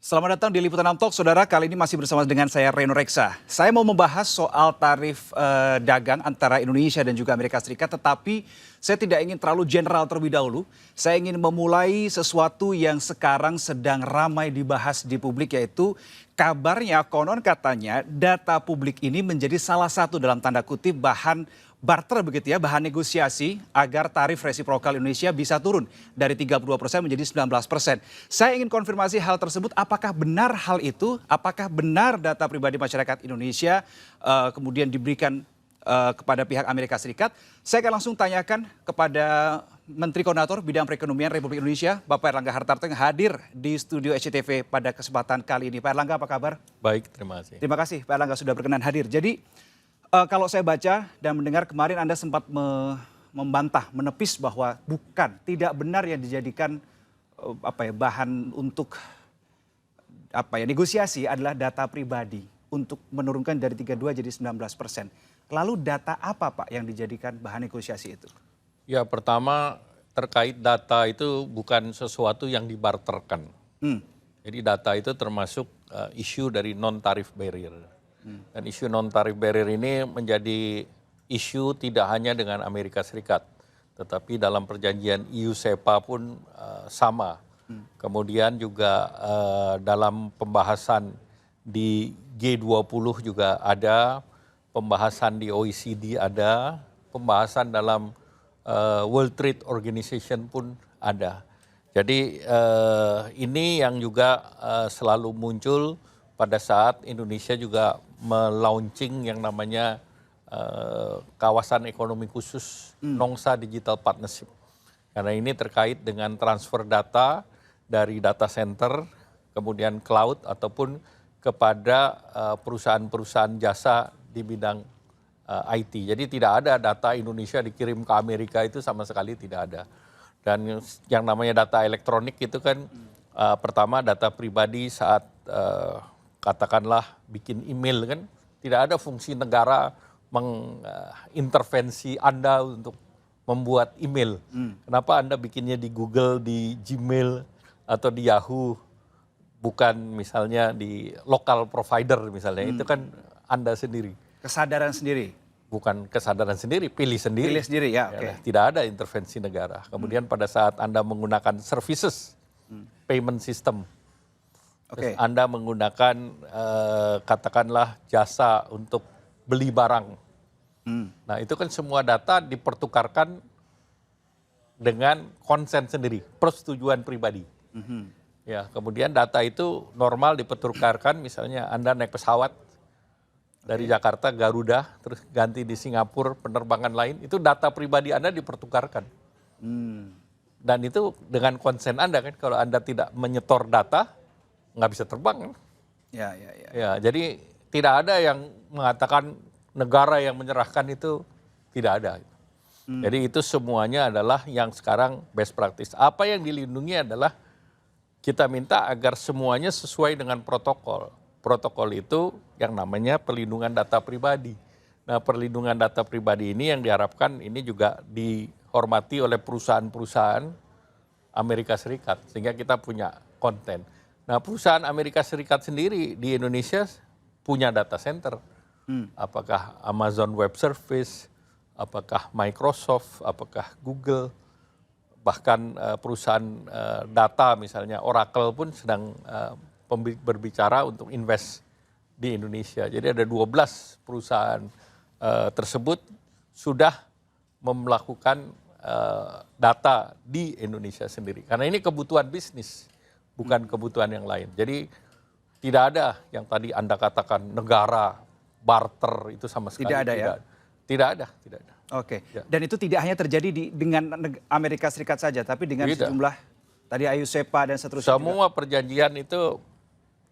Selamat datang di Liputan Talk, saudara. Kali ini masih bersama dengan saya Reno Reksa. Saya mau membahas soal tarif dagang antara Indonesia dan juga Amerika Serikat, tetapi saya tidak ingin terlalu general terlebih dahulu. Saya ingin memulai sesuatu yang sekarang sedang ramai dibahas di publik, yaitu kabarnya konon katanya data publik ini menjadi salah satu dalam tanda kutip bahan barter begitu ya, bahan negosiasi agar tarif resiprokal Indonesia bisa turun dari 32% menjadi 19%. Saya ingin konfirmasi hal tersebut, apakah benar hal itu? Apakah benar data pribadi masyarakat Indonesia kemudian diberikan kepada pihak Amerika Serikat? Saya akan langsung tanyakan kepada Menteri Koordinator Bidang Perekonomian Republik Indonesia, Bapak Erlangga Hartarto yang hadir di studio SCTV pada kesempatan kali ini. Pak Erlangga, apa kabar? Baik, terima kasih. Terima kasih Pak Erlangga sudah berkenan hadir. Jadi kalau saya baca dan mendengar kemarin Anda sempat membantah, menepis bahwa tidak benar yang dijadikan bahan untuk negosiasi adalah data pribadi untuk menurunkan dari 32 jadi 19%. Lalu data apa Pak yang dijadikan bahan negosiasi itu? Ya, pertama terkait data itu bukan sesuatu yang dibarterkan. Jadi data itu termasuk isu dari non-tarif barrier. Dan isu non-tarif barrier ini menjadi isu tidak hanya dengan Amerika Serikat, tetapi dalam perjanjian EU-SEPA pun sama. Kemudian juga dalam pembahasan di G20 juga ada, pembahasan di OECD ada, pembahasan dalam World Trade Organization pun ada. Jadi ini yang juga selalu muncul pada saat Indonesia juga melaunching yang namanya kawasan ekonomi khusus Nongsa Digital Partnership. Karena ini terkait dengan transfer data dari data center, kemudian cloud ataupun kepada perusahaan-perusahaan jasa di bidang IT. Jadi tidak ada data Indonesia dikirim ke Amerika, itu sama sekali tidak ada. Dan yang namanya data elektronik itu kan pertama data pribadi saat katakanlah bikin email kan, tidak ada fungsi negara mengintervensi Anda untuk membuat email. Kenapa Anda bikinnya di Google, di Gmail, atau di Yahoo, bukan misalnya di local provider misalnya, itu kan Anda sendiri. Kesadaran sendiri? Bukan kesadaran sendiri, pilih sendiri. Pilih sendiri, ya, oke. Tidak ada intervensi negara. Kemudian pada saat Anda menggunakan services, payment system, terus Anda menggunakan katakanlah jasa untuk beli barang. Nah itu kan semua data dipertukarkan dengan konsen sendiri, persetujuan pribadi. Ya, kemudian data itu normal dipertukarkan, misalnya Anda naik pesawat dari Jakarta, Garuda, terus ganti di Singapura, penerbangan lain, itu data pribadi Anda dipertukarkan. Dan itu dengan konsen Anda kan, kalau Anda tidak menyetor data, nggak bisa terbang kan. Ya, jadi tidak ada yang mengatakan negara yang menyerahkan itu, tidak ada. Jadi itu semuanya adalah yang sekarang best practice. Apa yang dilindungi adalah kita minta agar semuanya sesuai dengan protokol. Protokol itu yang namanya perlindungan data pribadi. Nah, perlindungan data pribadi ini yang diharapkan ini juga dihormati oleh perusahaan-perusahaan Amerika Serikat, sehingga kita punya konten. Nah, perusahaan Amerika Serikat sendiri di Indonesia punya data center. Apakah Amazon Web Service, apakah Microsoft, apakah Google, bahkan perusahaan data misalnya Oracle pun sedang berbicara untuk invest di Indonesia. Jadi ada 12 perusahaan tersebut sudah melakukan data di Indonesia sendiri. Karena ini kebutuhan bisnis, bukan kebutuhan yang lain. Jadi tidak ada yang tadi Anda katakan negara, barter, itu sama sekali tidak ada. Tidak ada. Oke, ya. Dan itu tidak hanya terjadi dengan Amerika Serikat saja, tapi dengan sejumlah tadi EU-SEPA dan seterusnya. Semua perjanjian itu,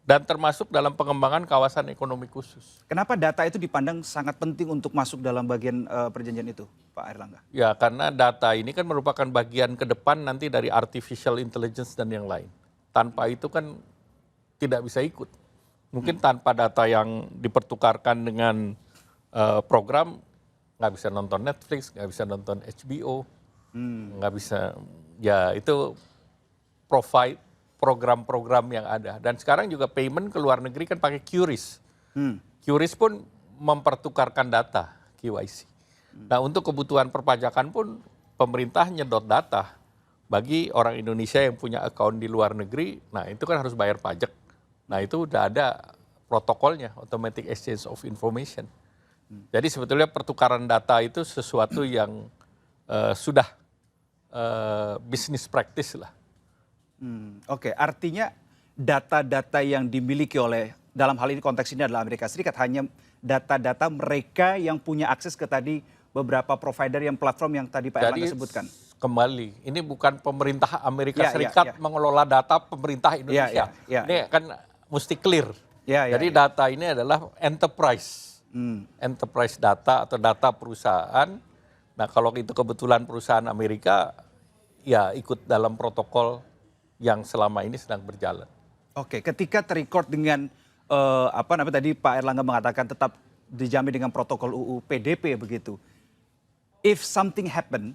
dan termasuk dalam pengembangan kawasan ekonomi khusus. Kenapa data itu dipandang sangat penting untuk masuk dalam bagian perjanjian itu, Pak Erlangga? Ya, karena data ini kan merupakan bagian ke depan nanti dari artificial intelligence dan yang lain. Tanpa itu kan tidak bisa ikut. Mungkin tanpa data yang dipertukarkan dengan program, nggak bisa nonton Netflix, nggak bisa nonton HBO, nggak bisa, ya itu provide program-program yang ada. Dan sekarang juga payment ke luar negeri kan pakai QRIS. QRIS pun mempertukarkan data KYC. Nah untuk kebutuhan perpajakan pun pemerintah nyedot data bagi orang Indonesia yang punya account di luar negeri. Nah itu kan harus bayar pajak. Nah itu udah ada protokolnya, automatic exchange of information. Jadi sebetulnya pertukaran data itu sesuatu yang sudah business practice lah. Oke, artinya data-data yang dimiliki oleh, dalam hal ini konteks ini adalah Amerika Serikat, hanya data-data mereka yang punya akses ke tadi beberapa provider yang platform yang tadi Pak Erlangga sebutkan. Kembali, ini bukan pemerintah Amerika Serikat mengelola data pemerintah Indonesia. Ini kan mesti clear. Jadi data ini adalah enterprise. Enterprise data atau data perusahaan. Nah kalau itu kebetulan perusahaan Amerika, ya ikut dalam protokol yang selama ini sedang berjalan. Oke, ketika terrecord dengan tadi Pak Erlangga mengatakan tetap dijamin dengan protokol UU PDP begitu. If something happen,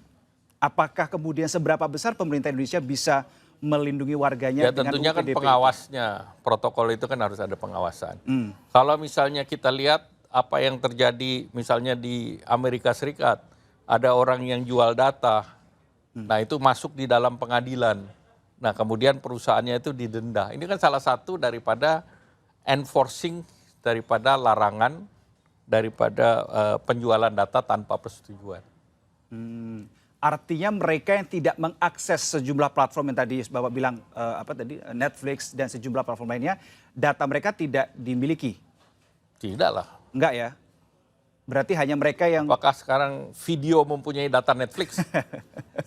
apakah kemudian seberapa besar pemerintah Indonesia bisa melindungi warganya dengan tentunya UU kan PDP pengawasnya, protokol itu kan harus ada pengawasan. Kalau misalnya kita lihat apa yang terjadi misalnya di Amerika Serikat, ada orang yang jual data, nah itu masuk di dalam pengadilan. Nah kemudian perusahaannya itu didenda. Ini kan salah satu daripada enforcing, daripada larangan, daripada penjualan data tanpa persetujuan. Artinya mereka yang tidak mengakses sejumlah platform yang tadi Bapak bilang Netflix dan sejumlah platform lainnya, data mereka tidak dimiliki? Tidak lah. Enggak ya? Berarti hanya mereka yang... Apakah sekarang video mempunyai data Netflix?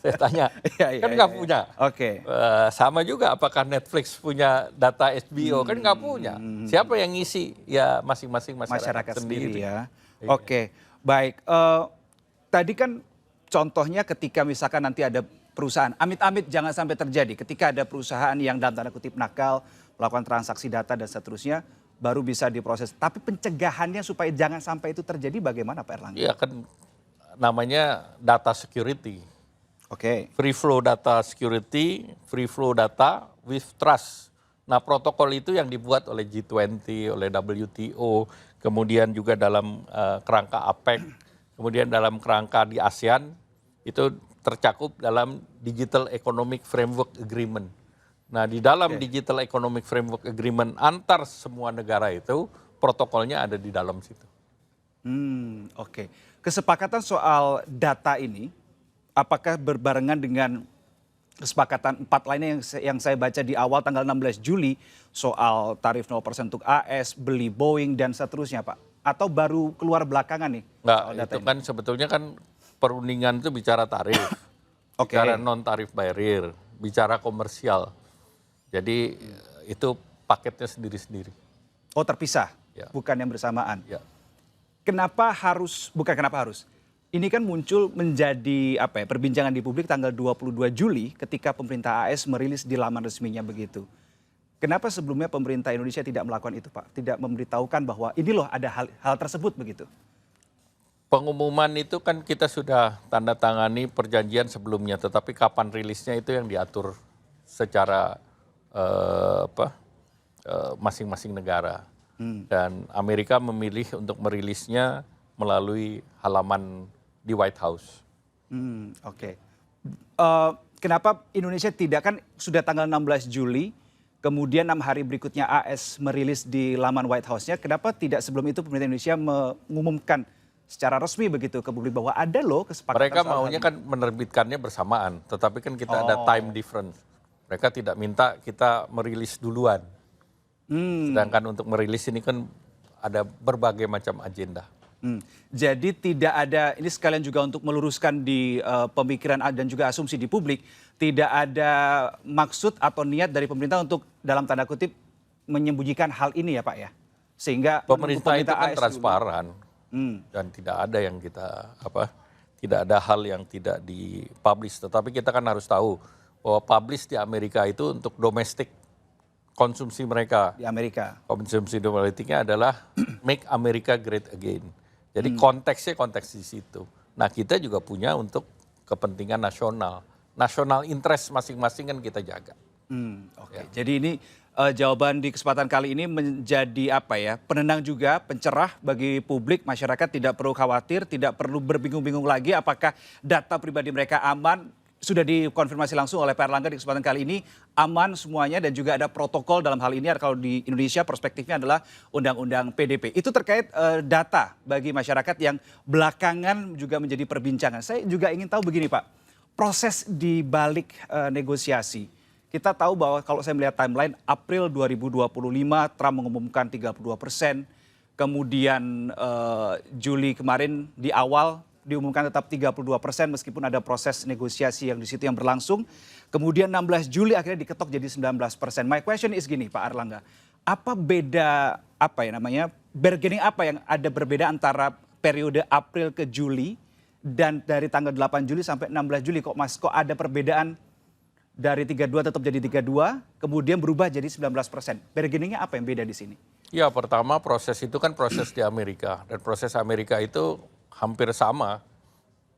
Saya tanya. Kan nggak punya. Oke. Sama juga apakah Netflix punya data HBO? Kan nggak punya. Siapa yang ngisi? Ya masing-masing masyarakat sendiri. Ya. Oke, baik. Tadi kan contohnya ketika misalkan nanti ada perusahaan, amit-amit jangan sampai terjadi. Ketika ada perusahaan yang dalam tanda kutip nakal, melakukan transaksi data dan seterusnya, baru bisa diproses. Tapi pencegahannya supaya jangan sampai itu terjadi bagaimana Pak Erlangga? Iya kan namanya data security. Oke. Free flow data security, free flow data with trust. Nah protokol itu yang dibuat oleh G20, oleh WTO, kemudian juga dalam kerangka APEC, kemudian dalam kerangka di ASEAN, itu tercakup dalam Digital Economic Framework Agreement. Nah di dalam Digital Economic Framework Agreement antar semua negara itu protokolnya ada di dalam situ. Oke. Kesepakatan soal data ini apakah berbarengan dengan kesepakatan 4 lainnya yang saya baca di awal tanggal 16 Juli soal tarif 0% untuk AS, beli Boeing dan seterusnya Pak? Atau baru keluar belakangan nih? Enggak, itu kan sebetulnya kan perundingan itu bicara tarif, bicara non tarif barrier, bicara komersial. Jadi itu paketnya sendiri-sendiri. Oh terpisah, bukan yang bersamaan. Ya. Kenapa harus, ini kan muncul menjadi perbincangan di publik tanggal 22 Juli ketika pemerintah AS merilis di laman resminya begitu. Kenapa sebelumnya pemerintah Indonesia tidak melakukan itu Pak? Tidak memberitahukan bahwa ini loh ada hal tersebut begitu. Pengumuman itu kan kita sudah tanda tangani perjanjian sebelumnya, tetapi kapan rilisnya itu yang diatur secara masing-masing negara. Dan Amerika memilih untuk merilisnya melalui halaman di White House. Oke. Kenapa Indonesia tidak, kan sudah tanggal 16 Juli, kemudian 6 hari berikutnya AS merilis di laman White House-nya, kenapa tidak sebelum itu pemerintah Indonesia mengumumkan secara resmi begitu ke publik bahwa ada loh kesepakatan? Mereka maunya kan menerbitkannya bersamaan, tetapi kan kita ada time difference. Mereka tidak minta kita merilis duluan. Sedangkan untuk merilis ini kan ada berbagai macam agenda. Jadi tidak ada, ini sekalian juga untuk meluruskan di pemikiran dan juga asumsi di publik, tidak ada maksud atau niat dari pemerintah untuk dalam tanda kutip menyembunyikan hal ini ya Pak ya? Sehingga pemerintah itu kan transparan dan tidak ada yang tidak ada hal yang tidak dipublish. Tetapi kita kan harus tahu bahwa publish di Amerika itu untuk domestik konsumsi mereka. Di Amerika. Konsumsi domestiknya adalah make America great again. Jadi konteksnya konteks di situ. Nah kita juga punya untuk kepentingan nasional. National interest masing-masing kan kita jaga. Oke. Jadi ini jawaban di kesempatan kali ini menjadi apa ya, penenang juga, pencerah bagi publik, masyarakat tidak perlu khawatir, tidak perlu berbingung-bingung lagi apakah data pribadi mereka aman. Sudah dikonfirmasi langsung oleh Pak Erlangga di kesempatan kali ini, aman semuanya dan juga ada protokol dalam hal ini. Kalau di Indonesia perspektifnya adalah Undang-Undang PDP. Itu terkait data bagi masyarakat yang belakangan juga menjadi perbincangan. Saya juga ingin tahu begini Pak, proses di balik negosiasi. Kita tahu bahwa kalau saya melihat timeline, April 2025 Trump mengumumkan 32%, kemudian Juli kemarin di awal diumumkan tetap 32% meskipun ada proses negosiasi yang di situ yang berlangsung. Kemudian 16 Juli akhirnya diketok jadi 19%. My question is gini Pak Erlangga, apa beda apa ya namanya, bargaining apa yang ada berbeda antara periode April ke Juli dan dari tanggal 8 Juli sampai 16 Juli kok ada perbedaan dari 32 tetap jadi 32, kemudian berubah jadi 19%. Bargainingnya apa yang beda di sini? Ya pertama proses itu kan proses di Amerika dan proses Amerika itu hampir sama,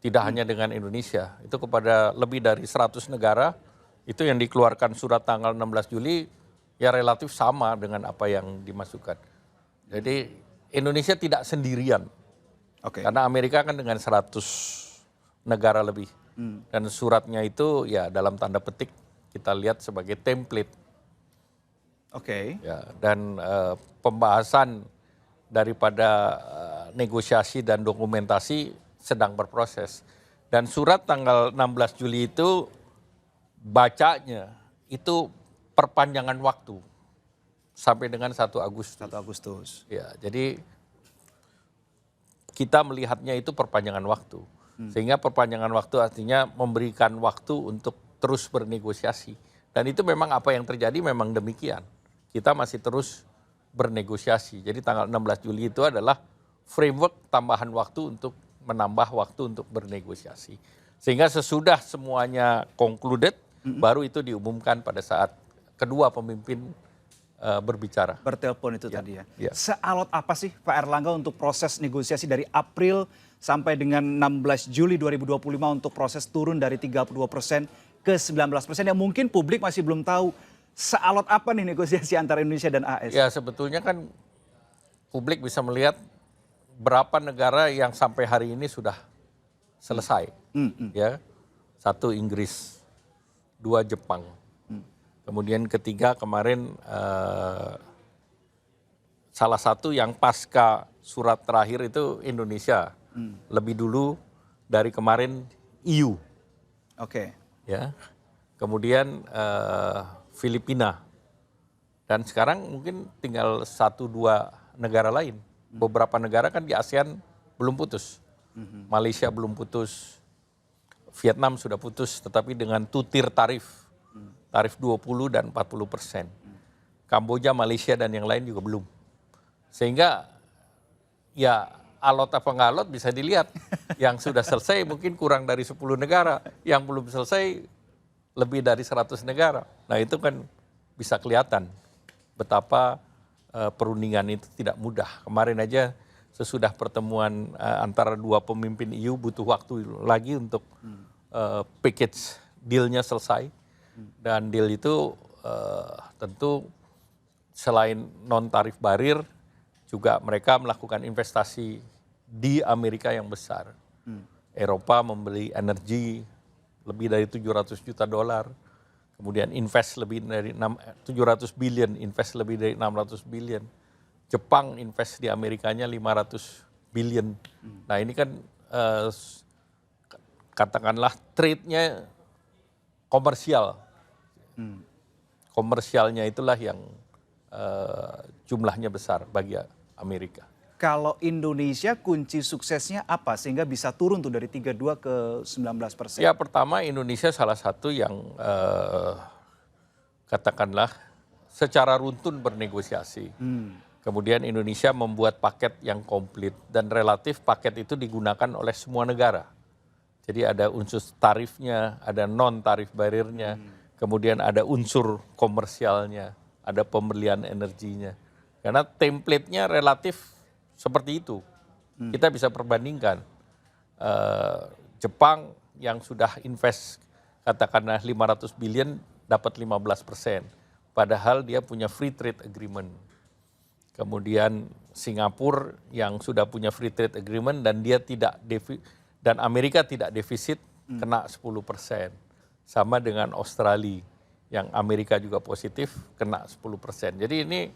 tidak hanya dengan Indonesia, itu kepada lebih dari 100 negara, itu yang dikeluarkan surat tanggal 16 Juli ya relatif sama dengan apa yang dimasukkan. Jadi Indonesia tidak sendirian, karena Amerika kan dengan 100 negara lebih. Dan suratnya itu ya dalam tanda petik kita lihat sebagai template. Ya, dan pembahasan daripada negosiasi dan dokumentasi sedang berproses. Dan surat tanggal 16 Juli itu bacanya itu perpanjangan waktu sampai dengan 1 Agustus. 1 Agustus. Ya, jadi kita melihatnya itu perpanjangan waktu. Sehingga perpanjangan waktu artinya memberikan waktu untuk terus bernegosiasi. Dan itu memang apa yang terjadi memang demikian. Kita masih terus bernegosiasi. Jadi tanggal 16 Juli itu adalah framework tambahan waktu untuk menambah waktu untuk bernegosiasi. Sehingga sesudah semuanya concluded, baru itu diumumkan pada saat kedua pemimpin berbicara. Bertelepon itu tadi ya. Ya. Sealot apa sih Pak Erlangga untuk proses negosiasi dari April sampai dengan 16 Juli 2025 untuk proses turun dari 32% ke 19% yang mungkin publik masih belum tahu. Sealot apa nih negosiasi antara Indonesia dan AS? Ya sebetulnya kan publik bisa melihat berapa negara yang sampai hari ini sudah selesai. Ya, 1 Inggris, 2 Jepang. Kemudian ketiga kemarin salah satu yang pasca surat terakhir itu Indonesia. Lebih dulu dari kemarin EU. Ya. Kemudian Filipina. Dan sekarang mungkin tinggal 1-2 negara lain. Beberapa negara kan di ASEAN belum putus. Malaysia belum putus. Vietnam sudah putus tetapi dengan tutir tarif. Tarif 20 dan 40%. Kamboja, Malaysia dan yang lain juga belum. Sehingga ya alot apa nggak alot bisa dilihat. Yang sudah selesai mungkin kurang dari 10 negara. Yang belum selesai lebih dari 100 negara. Nah itu kan bisa kelihatan betapa perundingan itu tidak mudah. Kemarin aja sesudah pertemuan antara 2 pemimpin EU butuh waktu lagi untuk package deal-nya selesai. Dan deal itu tentu selain non-tarif barir juga mereka melakukan investasi di Amerika yang besar. Eropa membeli energi lebih dari 700 juta dolar. Kemudian invest lebih dari 700 billion, invest lebih dari 600 billion. Jepang invest di Amerikanya 500 billion. Nah ini kan katakanlah trade-nya komersial. Komersialnya itulah yang jumlahnya besar bagi Amerika. Kalau Indonesia kunci suksesnya apa sehingga bisa turun tuh dari 32 ke 19%? Ya pertama Indonesia salah satu yang katakanlah secara runtun bernegosiasi. Kemudian Indonesia membuat paket yang komplit dan relatif paket itu digunakan oleh semua negara. Jadi ada unsur tarifnya, ada non tarif barirnya, kemudian ada unsur komersialnya, ada pembelian energinya. Karena template-nya relatif seperti itu. Kita bisa perbandingkan. Jepang yang sudah invest katakanlah 500 billion dapat 15%. Padahal dia punya free trade agreement. Kemudian Singapura yang sudah punya free trade agreement dan dia tidak dan Amerika tidak defisit kena 10%. Sama dengan Australia yang Amerika juga positif kena 10%. Jadi ini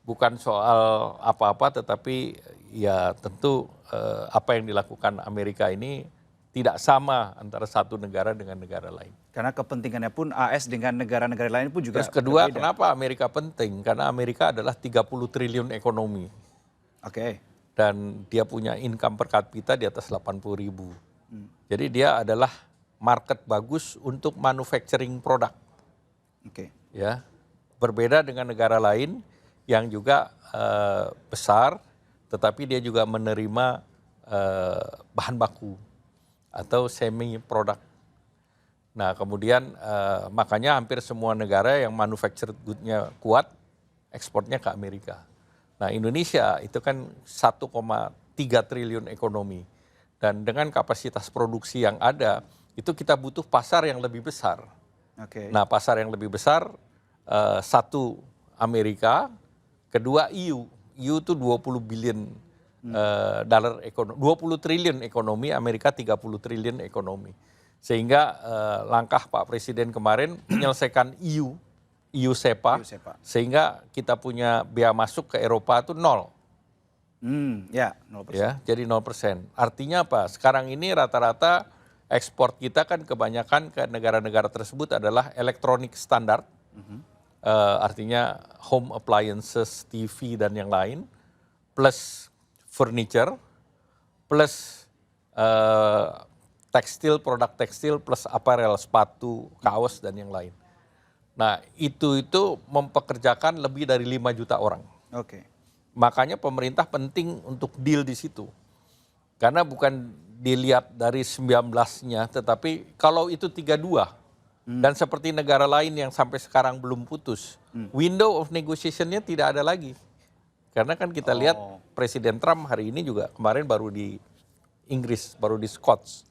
bukan soal apa-apa, tetapi ya tentu apa yang dilakukan Amerika ini tidak sama antara satu negara dengan negara lain. Karena kepentingannya pun AS dengan negara-negara lain pun juga Terus kedua, berbeda. kenapa Amerika penting? Karena Amerika adalah 30 triliun ekonomi. Oke. Dan dia punya income per kapita di atas 80.000. Jadi dia adalah market bagus untuk manufacturing produk. Oke. Ya, berbeda dengan negara lain yang juga besar, tetapi dia juga menerima bahan baku atau semi produk. Nah, kemudian makanya hampir semua negara yang manufactured good-nya kuat, ekspornya ke Amerika. Nah, Indonesia itu kan 1,3 triliun ekonomi. Dan dengan kapasitas produksi yang ada, itu kita butuh pasar yang lebih besar. Oke. Nah, pasar yang lebih besar, satu Amerika, kedua EU. EU itu 20 billion dolar ekonomi, 20 triliun ekonomi, Amerika 30 triliun ekonomi. Sehingga langkah Pak Presiden kemarin menyelesaikan EU SEPA, sehingga kita punya bea masuk ke Eropa itu 0. Ya, 0%. Ya, jadi 0%. Artinya apa? Sekarang ini rata-rata ekspor kita kan kebanyakan ke negara-negara tersebut adalah elektronik standar, artinya home appliances, TV dan yang lain, plus furniture, plus tekstil, produk tekstil, plus apparel, sepatu, kaos dan yang lain. Nah, itu mempekerjakan lebih dari 5 juta orang. Oke. Makanya pemerintah penting untuk deal di situ. Karena bukan dilihat dari 19-nya, tetapi kalau itu 32, dan seperti negara lain yang sampai sekarang belum putus, window of negotiation-nya tidak ada lagi. Karena kan kita lihat Presiden Trump hari ini juga kemarin baru di Inggris, baru di Scots.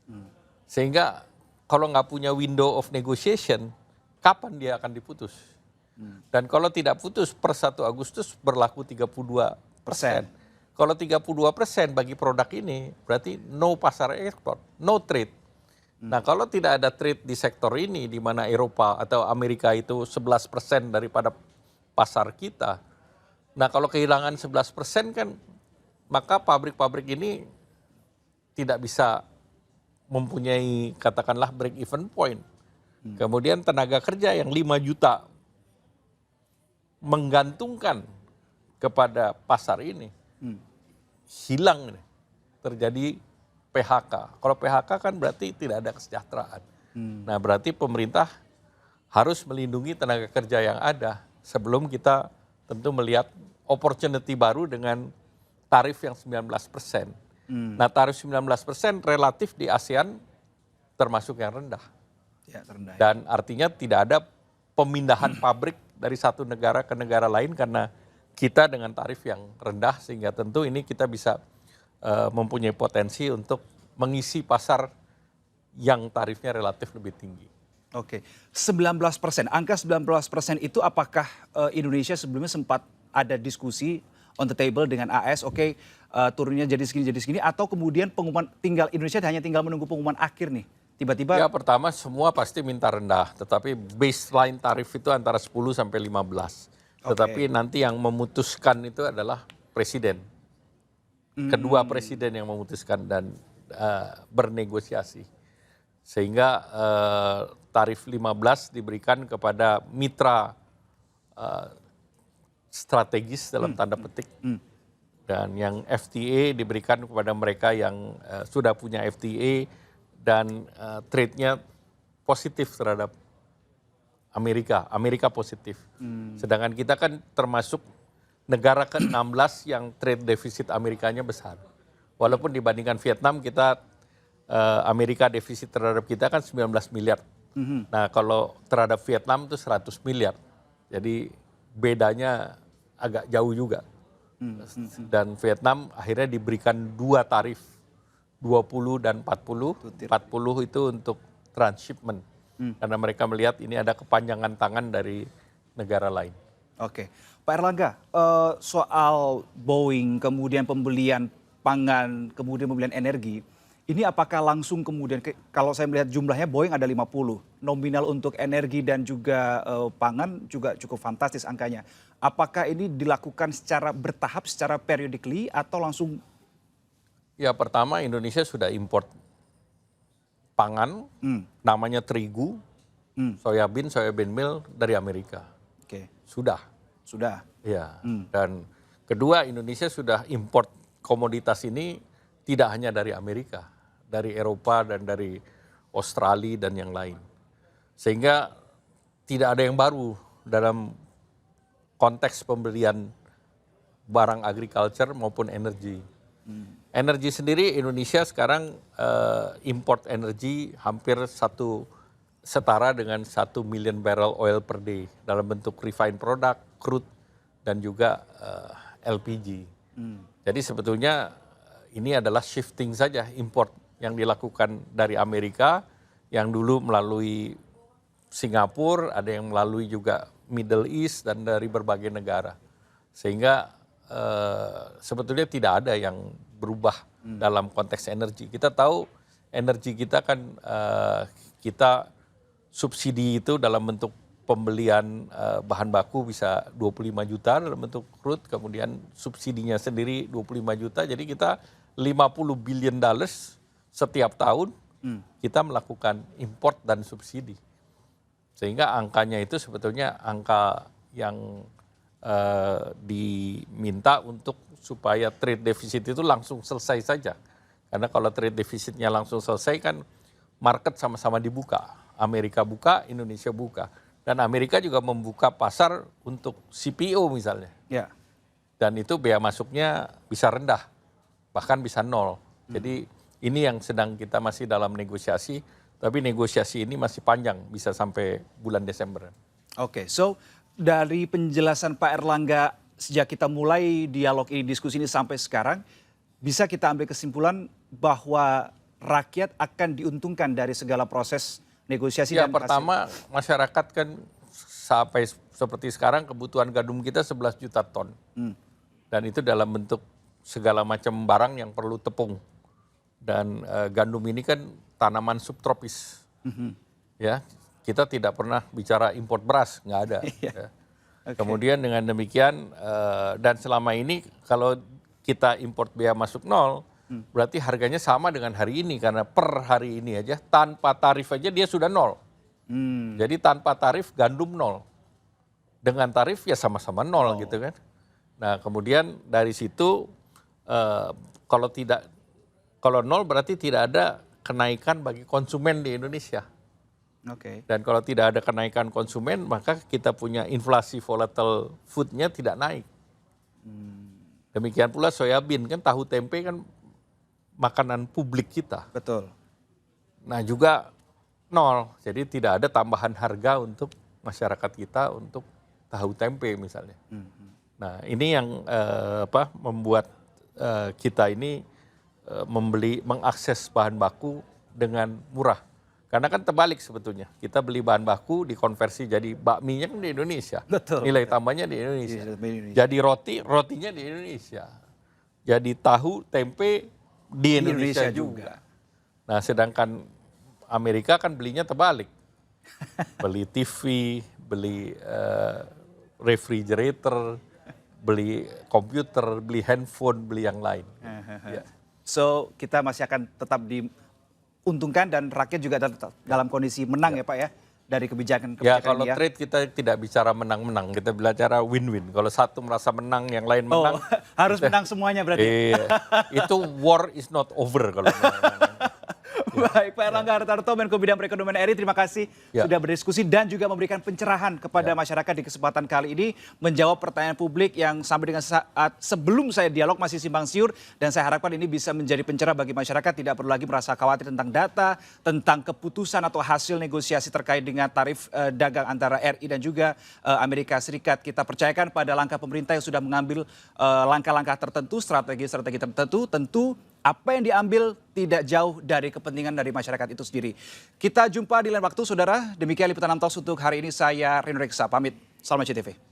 Sehingga kalau nggak punya window of negotiation, kapan dia akan diputus? Dan kalau tidak putus per 1 Agustus berlaku 32%. Kalau 32% bagi produk ini berarti no pasar ekspor, no trade. Nah, kalau tidak ada trade di sektor ini di mana Eropa atau Amerika itu 11% daripada pasar kita. Nah, kalau kehilangan 11% kan maka pabrik-pabrik ini tidak bisa mempunyai katakanlah break even point. Kemudian tenaga kerja yang 5 juta menggantungkan kepada pasar ini hilang, terjadi PHK. Kalau PHK kan berarti tidak ada kesejahteraan. Nah, berarti pemerintah harus melindungi tenaga kerja yang ada sebelum kita tentu melihat opportunity baru dengan tarif yang 19%. Nah, tarif 19% relatif di ASEAN termasuk yang rendah. Ya, terendah. Dan artinya tidak ada pemindahan pabrik dari satu negara ke negara lain karena kita dengan tarif yang rendah, sehingga tentu ini kita bisa mempunyai potensi untuk mengisi pasar yang tarifnya relatif lebih tinggi. Oke, 19%, angka 19% itu apakah Indonesia sebelumnya sempat ada diskusi on the table dengan AS, oke, turunnya jadi segini, atau kemudian pengumuman Indonesia hanya tinggal menunggu pengumuman akhir nih? Tiba-tiba. Ya, pertama semua pasti minta rendah, tetapi baseline tarif itu antara 10 sampai 15. Tetapi nanti yang memutuskan itu adalah presiden. Kedua presiden yang memutuskan dan bernegosiasi. Sehingga tarif 15 diberikan kepada mitra strategis dalam tanda petik. Dan yang FTA diberikan kepada mereka yang sudah punya FTA dan trade-nya positif terhadap Amerika positif. Sedangkan kita kan termasuk negara ke-16 yang trade defisit Amerikanya besar. Walaupun dibandingkan Vietnam kita Amerika defisit terhadap kita kan 19 miliar. Nah, kalau terhadap Vietnam itu 100 miliar. Jadi bedanya agak jauh juga. Dan Vietnam akhirnya diberikan 2 tarif, 20 dan 40. 40 itu untuk transshipment. Karena mereka melihat ini ada kepanjangan tangan dari negara lain. Oke, Pak Erlangga, soal Boeing, kemudian pembelian pangan, kemudian pembelian energi, ini apakah langsung kemudian, kalau saya melihat jumlahnya Boeing ada 50, nominal untuk energi dan juga pangan juga cukup fantastis angkanya. Apakah ini dilakukan secara bertahap, secara periodically atau langsung? Ya pertama Indonesia sudah import pangan, namanya terigu, soybean meal dari Amerika. Oke, Sudah. Ya. Dan kedua Indonesia sudah import komoditas ini tidak hanya dari Amerika, dari Eropa dan dari Australia dan yang lain. Sehingga tidak ada yang baru dalam konteks pembelian barang agriculture maupun energi. Energi sendiri Indonesia sekarang import energi hampir setara dengan 1 million barrel oil per day dalam bentuk refined product, crude, dan juga LPG. Jadi sebetulnya ini adalah shifting saja import yang dilakukan dari Amerika yang dulu melalui Singapura, ada yang melalui juga Middle East dan dari berbagai negara. Sehingga sebetulnya tidak ada yang berubah dalam konteks energi. Kita tahu energi kita kan kita subsidi itu dalam bentuk pembelian bahan baku bisa 25 juta dalam bentuk crude, kemudian subsidinya sendiri 25 juta, jadi kita 50 billion dollars setiap tahun kita melakukan import dan subsidi. Sehingga angkanya itu sebetulnya angka yang diminta untuk supaya trade deficit itu langsung selesai saja. Karena kalau trade defisitnya langsung selesai kan market sama-sama dibuka. Amerika buka, Indonesia buka. Dan Amerika juga membuka pasar untuk CPO misalnya. Ya. Dan itu bea masuknya bisa rendah, bahkan bisa nol. Jadi ini yang sedang kita masih dalam negosiasi, tapi negosiasi ini masih panjang, bisa sampai bulan Desember. Oke, so dari penjelasan Pak Erlangga sejak kita mulai dialog ini, diskusi ini sampai sekarang, bisa kita ambil kesimpulan bahwa rakyat akan diuntungkan dari segala proses negosiasi Ya dan pertama masyarakat kan sampai seperti sekarang kebutuhan gandum kita 11 juta ton. Dan itu dalam bentuk segala macam barang yang perlu tepung. Dan gandum ini kan tanaman subtropis. Ya, kita tidak pernah bicara import beras, nggak ada. Ya. Kemudian dengan demikian dan selama ini kalau kita import bea masuk nol, berarti harganya sama dengan hari ini karena per hari ini aja tanpa tarif aja dia sudah nol. Jadi tanpa tarif gandum nol, dengan tarif ya sama-sama nol gitu kan. Nah kemudian dari situ kalau nol berarti tidak ada kenaikan bagi konsumen di Indonesia. Dan kalau tidak ada kenaikan konsumen, maka kita punya inflasi volatile foodnya tidak naik. Demikian pula soybean, kan tahu tempe kan makanan publik kita. Betul. Nah juga nol, jadi tidak ada tambahan harga untuk masyarakat kita untuk tahu tempe misalnya. Nah ini yang membuat kita ini mengakses bahan baku dengan murah. Karena kan terbalik sebetulnya, kita beli bahan baku dikonversi jadi bakminya kan di Indonesia. Betul. Nilai tambahnya di Indonesia. Jadi rotinya di Indonesia. Jadi tahu, tempe di Indonesia juga. Nah sedangkan Amerika kan belinya terbalik. Beli TV, beli refrigerator, beli komputer, beli handphone, beli yang lain. Ya. So kita masih akan tetap diuntungkan dan rakyat juga tetap dalam kondisi menang ya Pak ya dari kebijakan ya kalau ini, trade kita tidak bicara menang-menang, kita bicara win-win. Kalau satu merasa menang, yang lain menang. Harus menang semuanya berarti. Itu war is not over kalau Baik, Pak Erlangga Hartarto, Menko Bidang Perekonomian RI, terima kasih sudah berdiskusi dan juga memberikan pencerahan kepada masyarakat di kesempatan kali ini, menjawab pertanyaan publik yang sampai dengan saat sebelum saya dialog masih simpang siur, dan saya harapkan ini bisa menjadi pencerah bagi masyarakat, tidak perlu lagi merasa khawatir tentang data, tentang keputusan atau hasil negosiasi terkait dengan tarif dagang antara RI dan juga Amerika Serikat. Kita percayakan pada langkah pemerintah yang sudah mengambil langkah-langkah tertentu, strategi-strategi tertentu, tentu apa yang diambil tidak jauh dari kepentingan dari masyarakat itu sendiri. Kita jumpa di lain waktu, saudara. Demikian liputan 6 Talks untuk hari ini. Saya Reno Reksa, pamit. Salam CTV.